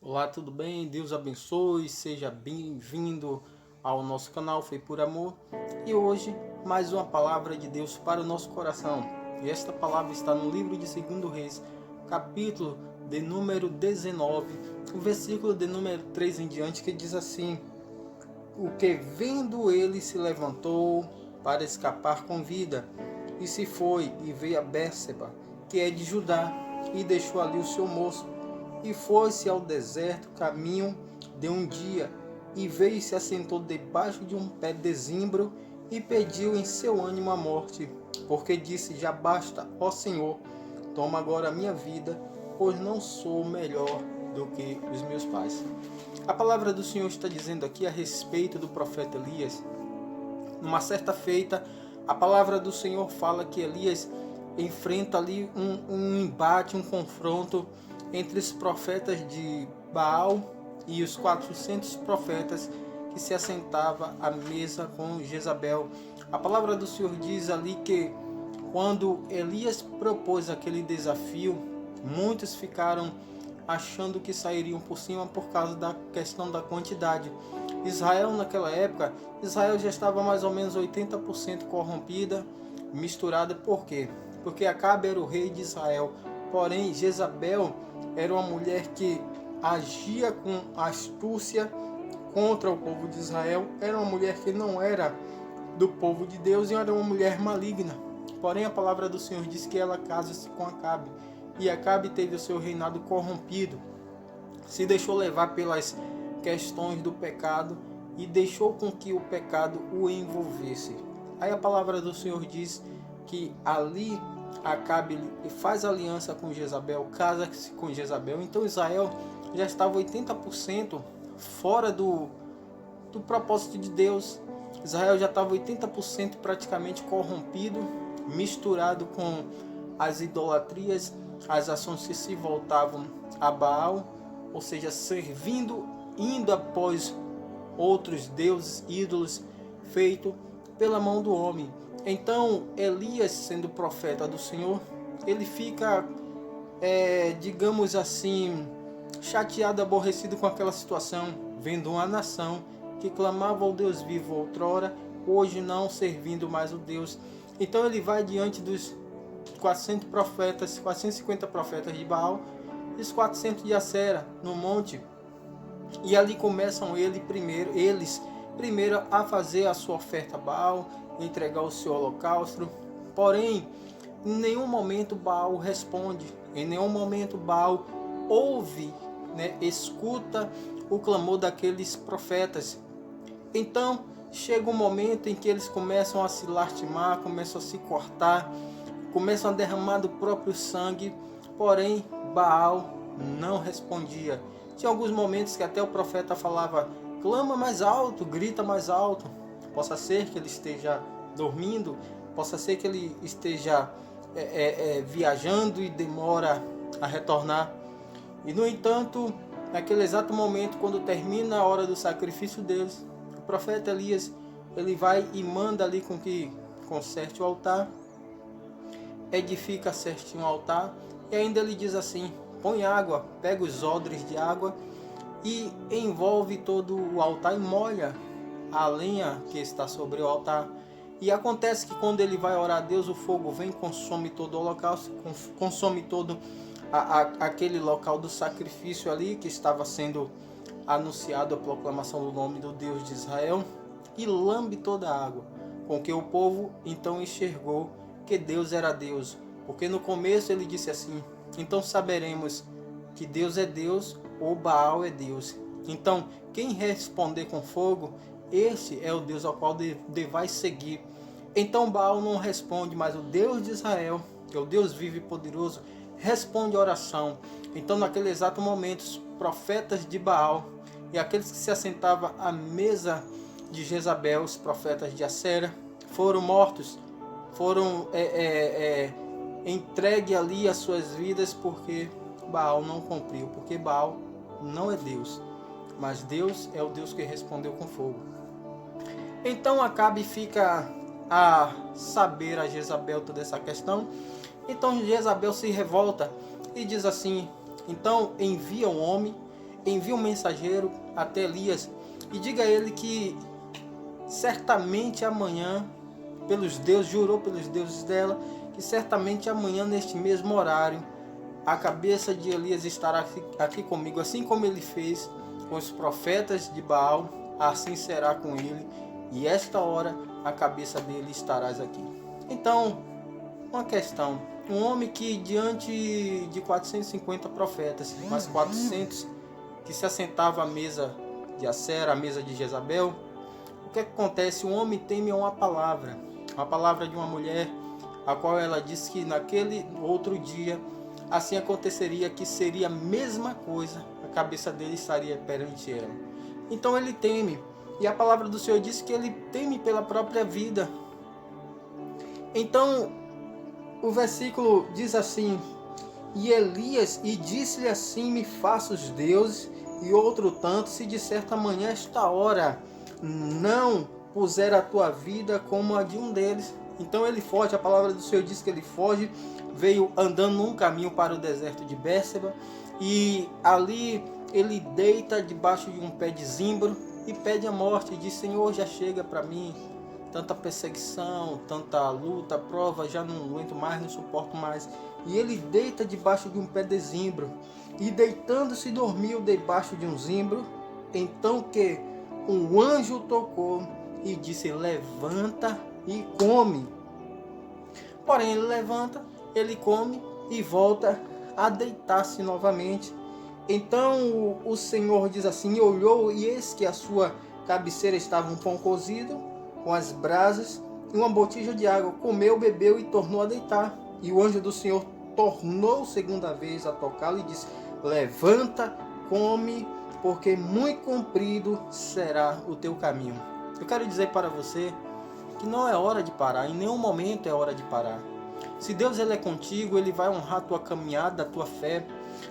Olá, tudo bem? Deus abençoe, seja bem-vindo ao nosso canal Foi por Amor. E hoje, mais uma palavra de Deus para o nosso coração. E esta palavra está no livro de 2 Reis, capítulo de número 19, o versículo de número 3 em diante, que diz assim: O que vendo ele se levantou para escapar com vida, e se foi e veio a Bérseba, que é de Judá, e deixou ali o seu moço, e foi-se ao deserto, caminho de um dia, e veio e se assentou debaixo de um pé de zimbro, e pediu em seu ânimo a morte, porque disse: Já basta, ó Senhor, toma agora a minha vida, pois não sou melhor do que os meus pais. A palavra do Senhor está dizendo aqui a respeito do profeta Elias. Numa certa feita, a palavra do Senhor fala que Elias enfrenta ali um embate, um confronto entre os profetas de Baal e os 400 profetas que se assentavam à mesa com Jezabel. A palavra do Senhor diz ali que quando Elias propôs aquele desafio, muitos ficaram achando que sairiam por cima por causa da questão da quantidade. Israel naquela época, Israel já estava mais ou menos 80% corrompida, misturada. Por quê? Porque Acabe era o rei de Israel, porém Jezabel era uma mulher que agia com astúcia contra o povo de Israel, era uma mulher que não era do povo de Deus e era uma mulher maligna. Porém a palavra do Senhor diz que ela casa-se com Acabe, e Acabe teve o seu reinado corrompido, se deixou levar pelas questões do pecado e deixou com que o pecado o envolvesse. Aí a palavra do Senhor diz que ali Acabe faz aliança com Jezabel, casa-se com Jezabel. Então Israel já estava 80% fora do propósito de Deus. Israel já estava 80% praticamente corrompido, misturado com as idolatrias, as ações que se voltavam a Baal, ou seja, servindo, indo após outros deuses, ídolos, feito pela mão do homem. Então Elias, sendo profeta do Senhor, ele fica, digamos assim, chateado, aborrecido com aquela situação, vendo uma nação que clamava ao Deus vivo outrora, hoje não servindo mais o Deus. Então ele vai diante dos 400 profetas, 450 profetas de Baal, e os 400 de Acera, no monte, e ali começam eles primeiro a fazer a sua oferta a Baal, entregar o seu holocausto. Porém, em nenhum momento Baal responde, em nenhum momento Baal ouve, escuta o clamor daqueles profetas. Então chega um momento em que eles começam a se lastimar, começam a se cortar, começam a derramar do próprio sangue, porém Baal não respondia. Tinha alguns momentos que até o profeta falava: clama mais alto, grita mais alto. Possa ser que ele esteja dormindo, possa ser que ele esteja viajando e demora a retornar. E no entanto, naquele exato momento, quando termina a hora do sacrifício deles, o profeta Elias, ele vai e manda ali com que conserte o altar, edifica certinho o altar, e ainda ele diz assim: põe água, pega os odres de água e envolve todo o altar e molha a lenha que está sobre o altar. E acontece que quando ele vai orar a Deus, o fogo vem, consome todo o holocausto, consome todo aquele local do sacrifício ali que estava sendo anunciado a proclamação do nome do Deus de Israel, e lambe toda a água, com que o povo então enxergou que Deus era Deus. Porque no começo ele disse assim: então saberemos que Deus é Deus ou Baal é Deus. Então quem responder com fogo, esse é o Deus ao qual devais seguir. Então Baal não responde, mas o Deus de Israel, que é o Deus vivo e poderoso, responde a oração. Então naquele exato momento, os profetas de Baal e aqueles que se assentavam à mesa de Jezabel, os profetas de Acera, foram mortos, foram entregues ali as suas vidas, porque Baal não cumpriu, porque Baal não é Deus, mas Deus é o Deus que respondeu com fogo. Então Acabe fica a saber a Jezabel toda essa questão. Então Jezabel se revolta e diz assim: então envia um homem envia um mensageiro até Elias e diga a ele que certamente amanhã, jurou pelos deuses dela, que certamente amanhã neste mesmo horário, a cabeça de Elias estará aqui comigo, assim como ele fez com os profetas de Baal, assim será com ele, e esta hora a cabeça dele estarás aqui. Então, uma questão, um homem que diante de 450 profetas, mais 400 que se assentavam à mesa de Acera, à mesa de Jezabel, o que acontece? O homem teme uma palavra de uma mulher, a qual ela disse que naquele outro dia assim aconteceria, que seria a mesma coisa, a cabeça dele estaria perante ela. Então ele teme, e a palavra do Senhor diz que ele teme pela própria vida. Então o versículo diz assim: e Elias, e disse-lhe assim, me faça os deuses, e outro tanto, se de certa manhã esta hora não puser a tua vida como a de um deles. Então ele foge, a palavra do Senhor diz que ele foge, veio andando num caminho para o deserto de Bérseba, e ali ele deita debaixo de um pé de zimbro e pede a morte, e diz: Senhor, já chega para mim, tanta perseguição, tanta luta, prova, já não aguento mais, não suporto mais. E ele deita debaixo de um pé de zimbro, e deitando-se dormiu debaixo de um zimbro. Então que um anjo tocou e disse: levanta e come. Porém ele levanta, ele come e volta a deitar-se novamente. Então o Senhor diz assim: olhou, e eis que a sua cabeceira estava um pão cozido com as brasas e uma botija de água. Comeu, bebeu e tornou a deitar. E o anjo do Senhor tornou segunda vez a tocá-lo e disse: levanta, come, porque muito comprido será o teu caminho. Eu quero dizer para você que não é hora de parar, em nenhum momento é hora de parar. Se Deus ele é contigo, ele vai honrar a tua caminhada, a tua fé.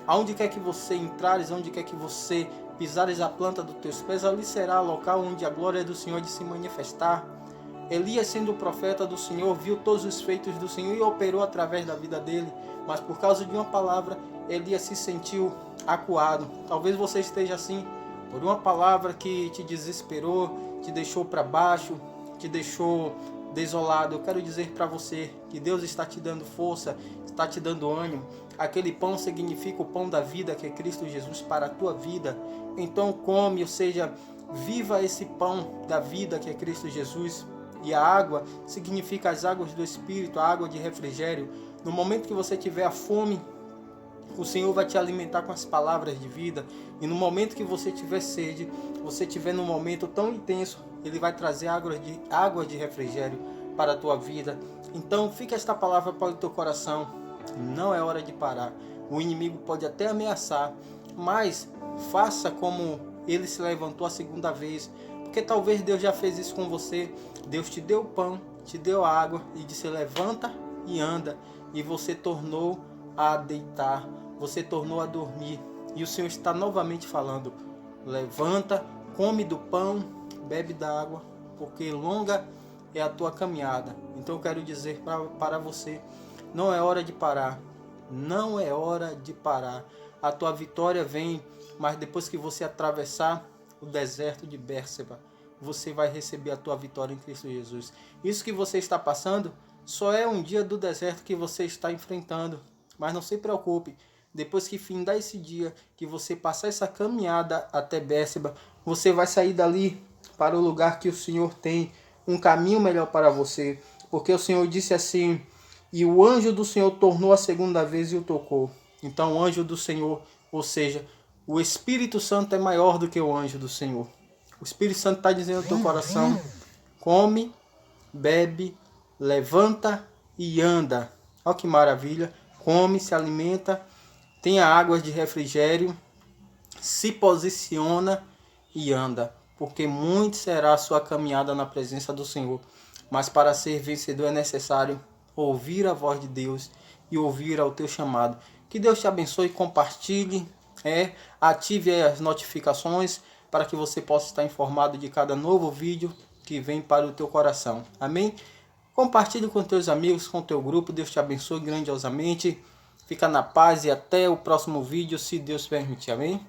Aonde quer que você entrares, aonde quer que você pisares a planta dos teus pés, ali será o local onde a glória do Senhor de se manifestar. Elias, sendo o profeta do Senhor, viu todos os feitos do Senhor e operou através da vida dele. Mas por causa de uma palavra, Elias se sentiu acuado. Talvez você esteja assim, por uma palavra que te desesperou, te deixou para baixo, te deixou desolado. Eu quero dizer para você que Deus está te dando força, está te dando ânimo. Aquele pão significa o pão da vida, que é Cristo Jesus para a tua vida. Então come, ou seja, viva esse pão da vida, que é Cristo Jesus. E a água significa as águas do Espírito, a água de refrigério. No momento que você tiver a fome, o Senhor vai te alimentar com as palavras de vida. E no momento que você tiver sede, você tiver num momento tão intenso, Ele vai trazer água de refrigério para a tua vida. Então fica esta palavra para o teu coração. Não é hora de parar. O inimigo pode até ameaçar, mas faça como ele se levantou a segunda vez. Porque talvez Deus já fez isso com você. Deus te deu o pão, te deu a água e disse: levanta e anda. E você tornou a deitar, você tornou a dormir. E o Senhor está novamente falando: levanta, come do pão, bebe da água, porque longa é a tua caminhada. Então eu quero dizer para você, não é hora de parar. Não é hora de parar. A tua vitória vem, mas depois que você atravessar o deserto de Bérseba, você vai receber a tua vitória em Cristo Jesus. Isso que você está passando só é um dia do deserto que você está enfrentando. Mas não se preocupe, depois que findar esse dia, que você passar essa caminhada até Bérseba, você vai sair dali para o lugar que o Senhor tem um caminho melhor para você. Porque o Senhor disse assim: e o anjo do Senhor tornou a segunda vez e o tocou. Então o anjo do Senhor, ou seja, o Espírito Santo é maior do que o anjo do Senhor. O Espírito Santo está dizendo ao teu coração: come, bebe, levanta e anda. Olha que maravilha. Come, se alimenta, tenha águas de refrigério, se posiciona e anda. Porque muito será a sua caminhada na presença do Senhor. Mas para ser vencedor é necessário ouvir a voz de Deus e ouvir ao teu chamado. Que Deus te abençoe, compartilhe, ative as notificações para que você possa estar informado de cada novo vídeo que vem para o teu coração. Amém? Compartilhe com teus amigos, com teu grupo. Deus te abençoe grandiosamente. Fica na paz e até o próximo vídeo, se Deus permitir. Amém?